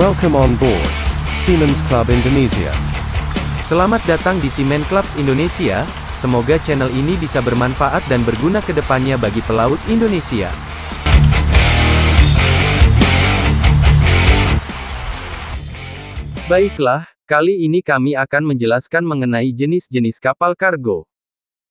Welcome on board Siemens Club Indonesia. Selamat datang di Siemens Club Indonesia. Semoga channel ini bisa bermanfaat dan berguna ke depannya bagi pelaut Indonesia. Baiklah, kali ini kami akan menjelaskan mengenai jenis-jenis kapal kargo.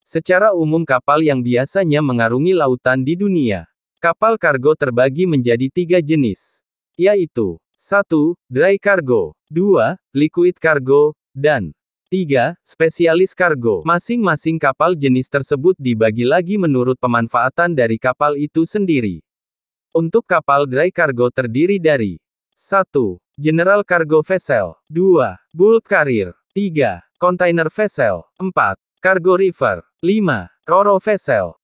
Secara umum kapal yang biasanya mengarungi lautan di dunia. Kapal kargo terbagi menjadi 3 jenis, yaitu 1. Dry cargo, 2. Liquid cargo, dan 3. Spesialis cargo. Masing-masing kapal jenis tersebut dibagi lagi menurut pemanfaatan dari kapal itu sendiri. Untuk kapal dry cargo terdiri dari 1. General cargo vessel, 2. Bulk carrier, 3. Container vessel, 4. Cargo river, 5. Ro-ro vessel.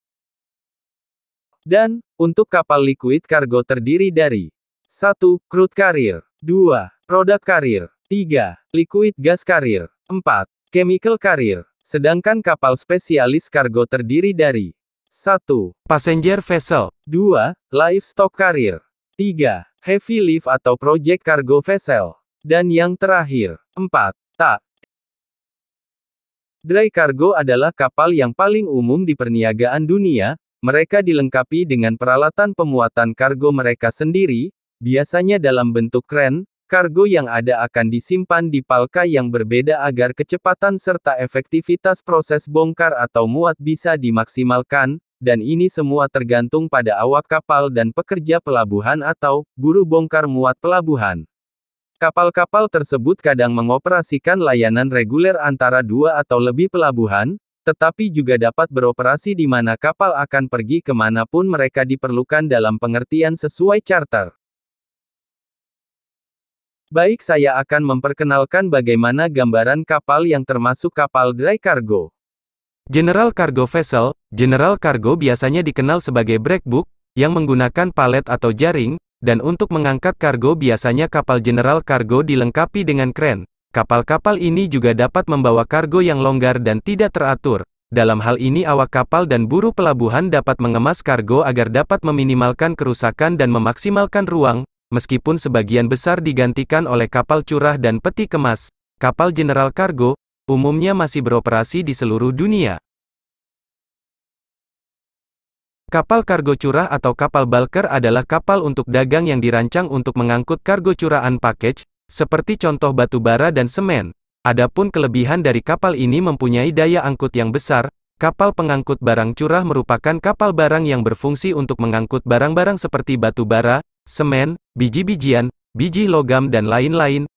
Dan, untuk kapal liquid cargo terdiri dari 1. Crude carrier, 2. Product carrier, 3. Liquid gas carrier, 4. Chemical carrier. Sedangkan kapal spesialis kargo terdiri dari 1. Passenger vessel, 2. Livestock carrier, 3. Heavy lift atau project cargo vessel, dan yang terakhir, 4. Tak. Dry cargo adalah kapal yang paling umum di perniagaan dunia. Mereka dilengkapi dengan peralatan pemuatan kargo mereka sendiri, biasanya dalam bentuk kren. Kargo yang ada akan disimpan di palka yang berbeda agar kecepatan serta efektivitas proses bongkar atau muat bisa dimaksimalkan, dan ini semua tergantung pada awak kapal dan pekerja pelabuhan atau buruh bongkar muat pelabuhan. Kapal-kapal tersebut kadang mengoperasikan layanan reguler antara 2 atau lebih pelabuhan, tetapi juga dapat beroperasi di mana kapal akan pergi kemanapun mereka diperlukan dalam pengertian sesuai charter. Baik, saya akan memperkenalkan bagaimana gambaran kapal yang termasuk kapal dry cargo. General cargo vessel. General cargo biasanya dikenal sebagai breakbulk, yang menggunakan palet atau jaring, dan untuk mengangkat kargo biasanya kapal general cargo dilengkapi dengan kren. Kapal-kapal ini juga dapat membawa kargo yang longgar dan tidak teratur. Dalam hal ini awak kapal dan buruh pelabuhan dapat mengemas kargo agar dapat meminimalkan kerusakan dan memaksimalkan ruang. Meskipun sebagian besar digantikan oleh kapal curah dan peti kemas, kapal general cargo umumnya masih beroperasi di seluruh dunia. Kapal kargo curah atau kapal bulker adalah kapal untuk dagang yang dirancang untuk mengangkut kargo curahan package, seperti contoh batu bara dan semen. Adapun kelebihan dari kapal ini mempunyai daya angkut yang besar. Kapal pengangkut barang curah merupakan kapal barang yang berfungsi untuk mengangkut barang-barang seperti batu bara, semen, biji-bijian, biji logam dan lain-lain.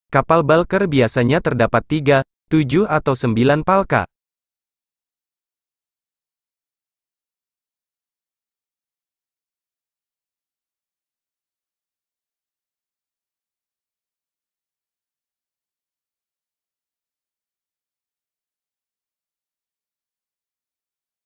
Kapal bulker biasanya terdapat 3, 7 atau 9 palka.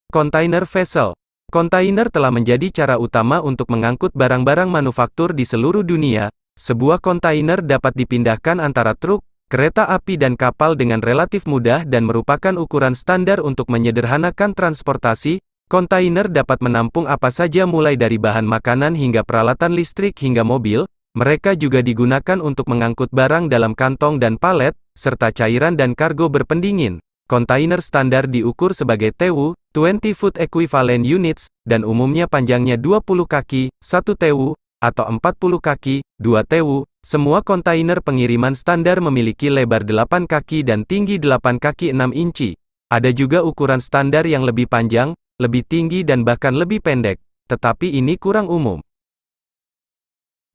Container vessel. Kontainer telah menjadi cara utama untuk mengangkut barang-barang manufaktur di seluruh dunia. Sebuah kontainer dapat dipindahkan antara truk, kereta api dan kapal dengan relatif mudah dan merupakan ukuran standar untuk menyederhanakan transportasi. Kontainer dapat menampung apa saja mulai dari bahan makanan hingga peralatan listrik hingga mobil. Mereka juga digunakan untuk mengangkut barang dalam kantong dan palet, serta cairan dan kargo berpendingin. Kontainer standar diukur sebagai TEU, 20 Foot Equivalent Units, dan umumnya panjangnya 20 kaki, 1 TEU, atau 40 kaki, 2 TEU. Semua kontainer pengiriman standar memiliki lebar 8 kaki dan tinggi 8 kaki 6 inci. Ada juga ukuran standar yang lebih panjang, lebih tinggi dan bahkan lebih pendek, tetapi ini kurang umum.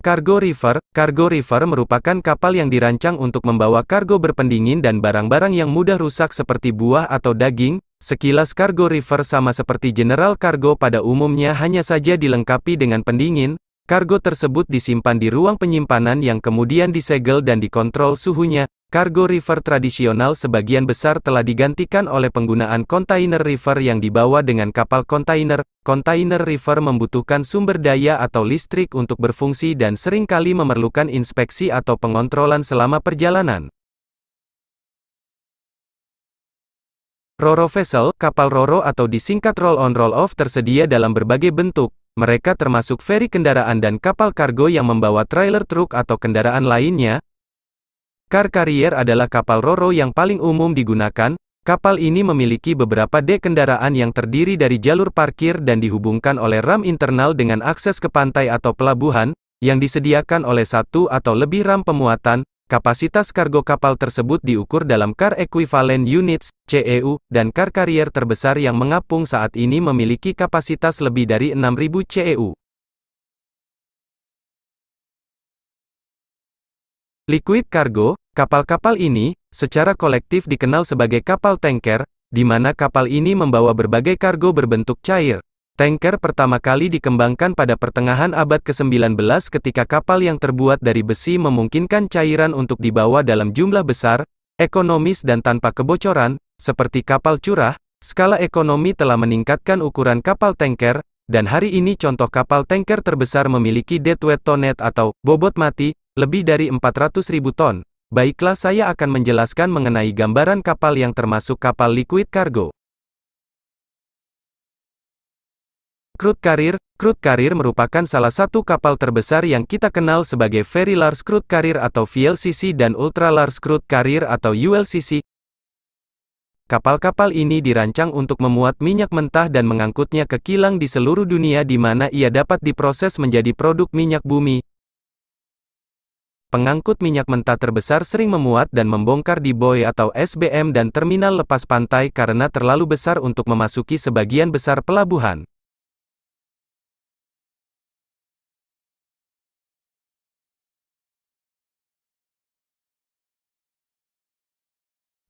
Cargo river. Cargo river merupakan kapal yang dirancang untuk membawa kargo berpendingin dan barang-barang yang mudah rusak seperti buah atau daging. Sekilas cargo river sama seperti general cargo pada umumnya, hanya saja dilengkapi dengan pendingin. Kargo tersebut disimpan di ruang penyimpanan yang kemudian disegel dan dikontrol suhunya. Cargo river tradisional sebagian besar telah digantikan oleh penggunaan container river yang dibawa dengan kapal kontainer. Container river membutuhkan sumber daya atau listrik untuk berfungsi dan seringkali memerlukan inspeksi atau pengontrolan selama perjalanan. Ro-ro vessel. Kapal ro-ro atau disingkat roll-on roll-off tersedia dalam berbagai bentuk. mereka termasuk feri kendaraan dan kapal kargo yang membawa trailer truk atau kendaraan lainnya. Car carrier adalah kapal ro-ro yang paling umum digunakan. Kapal ini memiliki beberapa dek kendaraan yang terdiri dari jalur parkir dan dihubungkan oleh ram internal dengan akses ke pantai atau pelabuhan, yang disediakan oleh satu atau lebih ram pemuatan. Kapasitas kargo kapal tersebut diukur dalam Car Equivalent Units, CEU, dan car carrier terbesar yang mengapung saat ini memiliki kapasitas lebih dari 6.000 CEU. Liquid cargo, kapal-kapal ini, secara kolektif dikenal sebagai kapal tanker, di mana kapal ini membawa berbagai kargo berbentuk cair. Tanker pertama kali dikembangkan pada pertengahan abad ke-19 ketika kapal yang terbuat dari besi memungkinkan cairan untuk dibawa dalam jumlah besar, ekonomis dan tanpa kebocoran, seperti kapal curah. Skala ekonomi telah meningkatkan ukuran kapal tanker, dan hari ini contoh kapal tanker terbesar memiliki deadweight tonnage atau bobot mati lebih dari 400.000 ton. Baiklah, saya akan menjelaskan mengenai gambaran kapal yang termasuk kapal liquid cargo. Crude carrier merupakan salah satu kapal terbesar yang kita kenal sebagai Very Large Crude Carrier atau VLCC dan Ultra Large Crude Carrier atau ULCC. Kapal-kapal ini dirancang untuk memuat minyak mentah dan mengangkutnya ke kilang di seluruh dunia di mana ia dapat diproses menjadi produk minyak bumi. Pengangkut minyak mentah terbesar sering memuat dan membongkar di buoy atau SBM dan terminal lepas pantai karena terlalu besar untuk memasuki sebagian besar pelabuhan.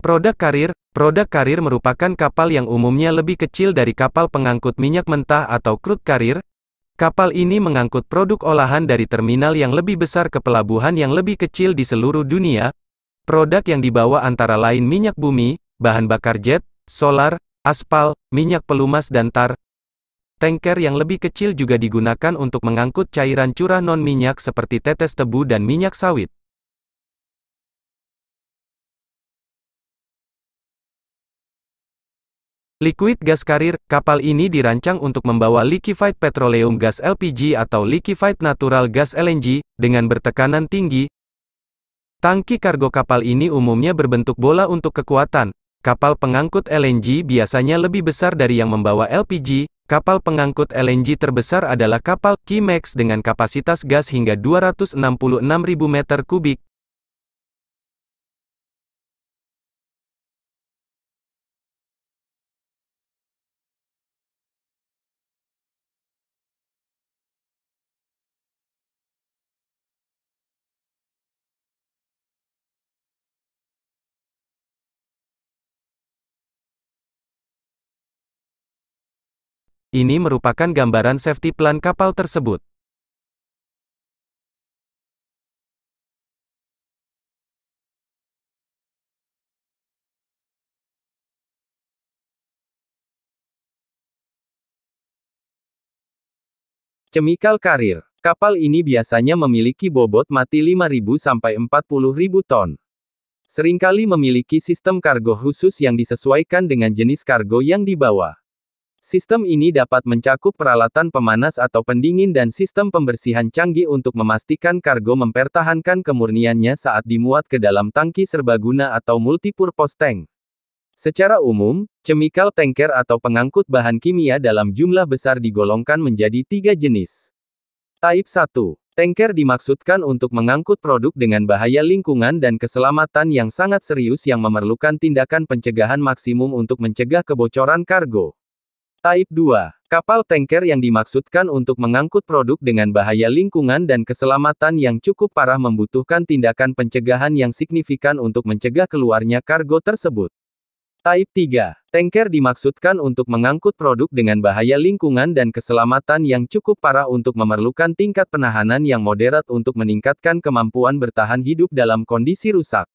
Produk karir merupakan kapal yang umumnya lebih kecil dari kapal pengangkut minyak mentah atau crude carrier. Kapal ini mengangkut produk olahan dari terminal yang lebih besar ke pelabuhan yang lebih kecil di seluruh dunia. Produk yang dibawa antara lain minyak bumi, bahan bakar jet, solar, aspal, minyak pelumas dan tar. Tanker yang lebih kecil juga digunakan untuk mengangkut cairan curah non-minyak seperti tetes tebu dan minyak sawit. Liquid gas carrier, kapal ini dirancang untuk membawa liquefied petroleum gas LPG atau liquefied natural gas LNG, dengan bertekanan tinggi. Tangki kargo kapal ini umumnya berbentuk bola untuk kekuatan. Kapal pengangkut LNG biasanya lebih besar dari yang membawa LPG. Kapal pengangkut LNG terbesar adalah kapal Q-Max dengan kapasitas gas hingga 266.000 meter kubik. Ini merupakan gambaran safety plan kapal tersebut. Chemical carrier. Kapal ini biasanya memiliki bobot mati 5.000 sampai 40.000 ton. Seringkali memiliki sistem kargo khusus yang disesuaikan dengan jenis kargo yang dibawa. Sistem ini dapat mencakup peralatan pemanas atau pendingin dan sistem pembersihan canggih untuk memastikan kargo mempertahankan kemurniannya saat dimuat ke dalam tangki serbaguna atau multipurpose tank. Secara umum, chemical tanker atau pengangkut bahan kimia dalam jumlah besar digolongkan menjadi 3 jenis. Type 1. Tanker dimaksudkan untuk mengangkut produk dengan bahaya lingkungan dan keselamatan yang sangat serius yang memerlukan tindakan pencegahan maksimum untuk mencegah kebocoran kargo. Type 2. Kapal tanker yang dimaksudkan untuk mengangkut produk dengan bahaya lingkungan dan keselamatan yang cukup parah membutuhkan tindakan pencegahan yang signifikan untuk mencegah keluarnya kargo tersebut. Type 3. Tanker dimaksudkan untuk mengangkut produk dengan bahaya lingkungan dan keselamatan yang cukup parah untuk memerlukan tingkat penahanan yang moderat untuk meningkatkan kemampuan bertahan hidup dalam kondisi rusak.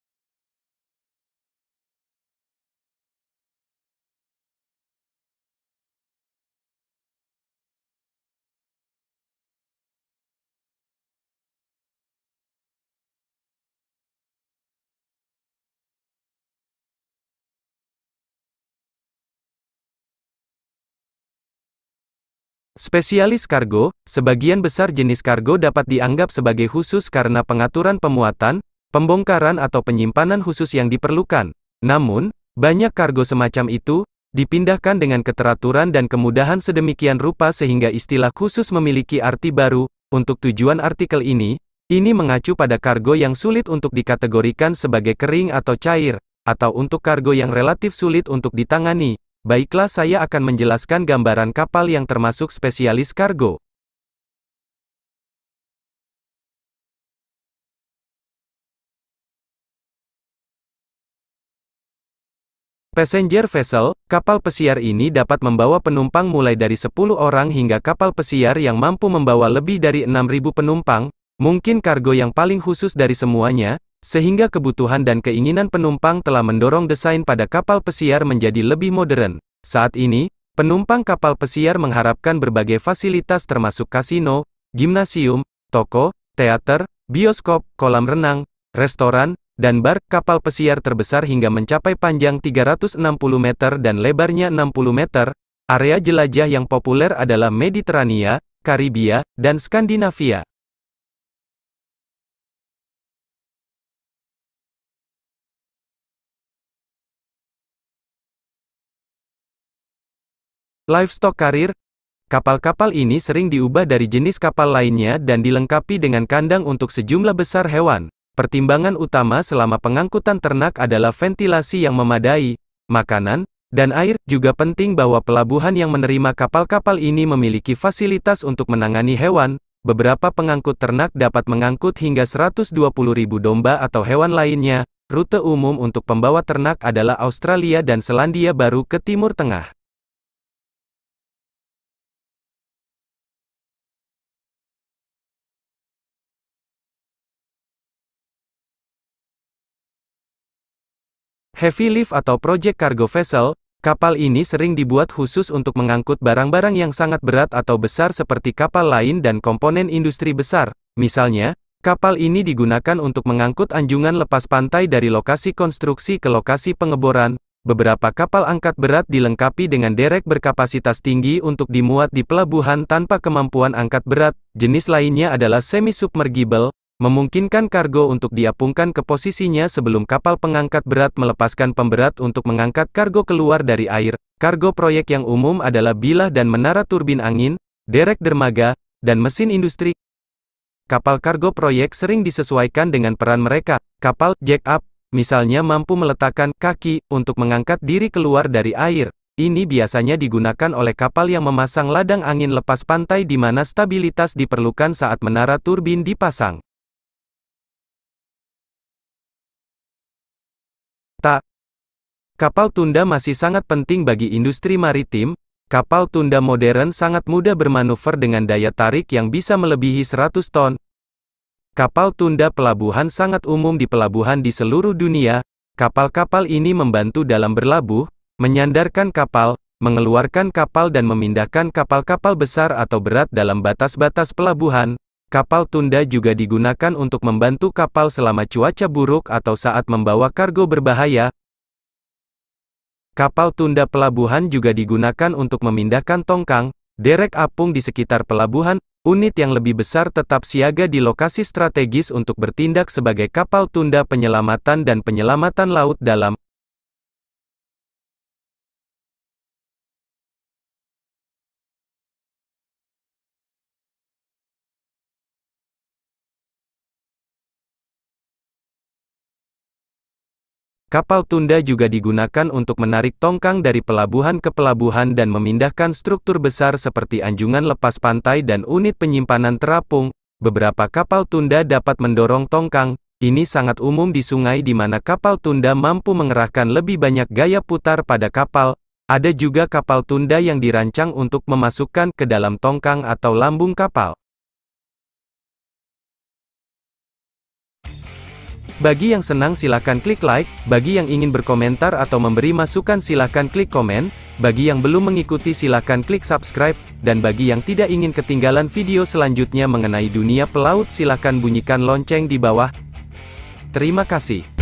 Spesialis kargo, sebagian besar jenis kargo dapat dianggap sebagai khusus karena pengaturan pemuatan, pembongkaran atau penyimpanan khusus yang diperlukan. Namun, banyak kargo semacam itu, dipindahkan dengan keteraturan dan kemudahan sedemikian rupa sehingga istilah khusus memiliki arti baru. Untuk tujuan artikel ini mengacu pada kargo yang sulit untuk dikategorikan sebagai kering atau cair, atau untuk kargo yang relatif sulit untuk ditangani. Baiklah, saya akan menjelaskan gambaran kapal yang termasuk spesialis kargo. Passenger vessel, kapal pesiar ini dapat membawa penumpang mulai dari 10 orang hingga kapal pesiar yang mampu membawa lebih dari 6.000 penumpang, mungkin kargo yang paling khusus dari semuanya, sehingga kebutuhan dan keinginan penumpang telah mendorong desain pada kapal pesiar menjadi lebih modern. Saat ini, penumpang kapal pesiar mengharapkan berbagai fasilitas termasuk kasino, gimnasium, toko, teater, bioskop, kolam renang, restoran, dan bar. Kapal pesiar terbesar hingga mencapai panjang 360 meter dan lebarnya 60 meter. Area jelajah yang populer adalah Mediterania, Karibia, dan Skandinavia. Livestock carrier. Kapal-kapal ini sering diubah dari jenis kapal lainnya dan dilengkapi dengan kandang untuk sejumlah besar hewan. Pertimbangan utama selama pengangkutan ternak adalah ventilasi yang memadai, makanan, dan air. Juga penting bahwa pelabuhan yang menerima kapal-kapal ini memiliki fasilitas untuk menangani hewan. Beberapa pengangkut ternak dapat mengangkut hingga 120.000 domba atau hewan lainnya. Rute umum untuk pembawa ternak adalah Australia dan Selandia Baru ke Timur Tengah. Heavy lift atau project cargo vessel, kapal ini sering dibuat khusus untuk mengangkut barang-barang yang sangat berat atau besar seperti kapal lain dan komponen industri besar. Misalnya, kapal ini digunakan untuk mengangkut anjungan lepas pantai dari lokasi konstruksi ke lokasi pengeboran. Beberapa kapal angkat berat dilengkapi dengan derek berkapasitas tinggi untuk dimuat di pelabuhan tanpa kemampuan angkat berat. Jenis lainnya adalah semi-submergible, memungkinkan kargo untuk diapungkan ke posisinya sebelum kapal pengangkat berat melepaskan pemberat untuk mengangkat kargo keluar dari air. Kargo proyek yang umum adalah bilah dan menara turbin angin, derek dermaga, dan mesin industri. Kapal kargo proyek sering disesuaikan dengan peran mereka. Kapal jack-up, misalnya mampu meletakkan kaki untuk mengangkat diri keluar dari air. Ini biasanya digunakan oleh kapal yang memasang ladang angin lepas pantai di mana stabilitas diperlukan saat menara turbin dipasang. Kapal tunda masih sangat penting bagi industri maritim. Kapal tunda modern sangat mudah bermanuver dengan daya tarik yang bisa melebihi 100 ton. Kapal tunda pelabuhan sangat umum di pelabuhan di seluruh dunia. Kapal-kapal ini membantu dalam berlabuh, menyandarkan kapal, mengeluarkan kapal dan memindahkan kapal-kapal besar atau berat dalam batas-batas pelabuhan. Kapal tunda juga digunakan untuk membantu kapal selama cuaca buruk atau saat membawa kargo berbahaya. Kapal tunda pelabuhan juga digunakan untuk memindahkan tongkang, derek apung di sekitar pelabuhan. Unit yang lebih besar tetap siaga di lokasi strategis untuk bertindak sebagai kapal tunda penyelamatan dan penyelamatan laut dalam. Kapal tunda juga digunakan untuk menarik tongkang dari pelabuhan ke pelabuhan dan memindahkan struktur besar seperti anjungan lepas pantai dan unit penyimpanan terapung. Beberapa kapal tunda dapat mendorong tongkang. Ini sangat umum di sungai di mana kapal tunda mampu mengerahkan lebih banyak gaya putar pada kapal. Ada juga kapal tunda yang dirancang untuk memasukkan ke dalam tongkang atau lambung kapal. Bagi yang senang silakan klik like, bagi yang ingin berkomentar atau memberi masukan silakan klik komen, bagi yang belum mengikuti silakan klik subscribe, dan bagi yang tidak ingin ketinggalan video selanjutnya mengenai dunia pelaut silakan bunyikan lonceng di bawah. Terima kasih.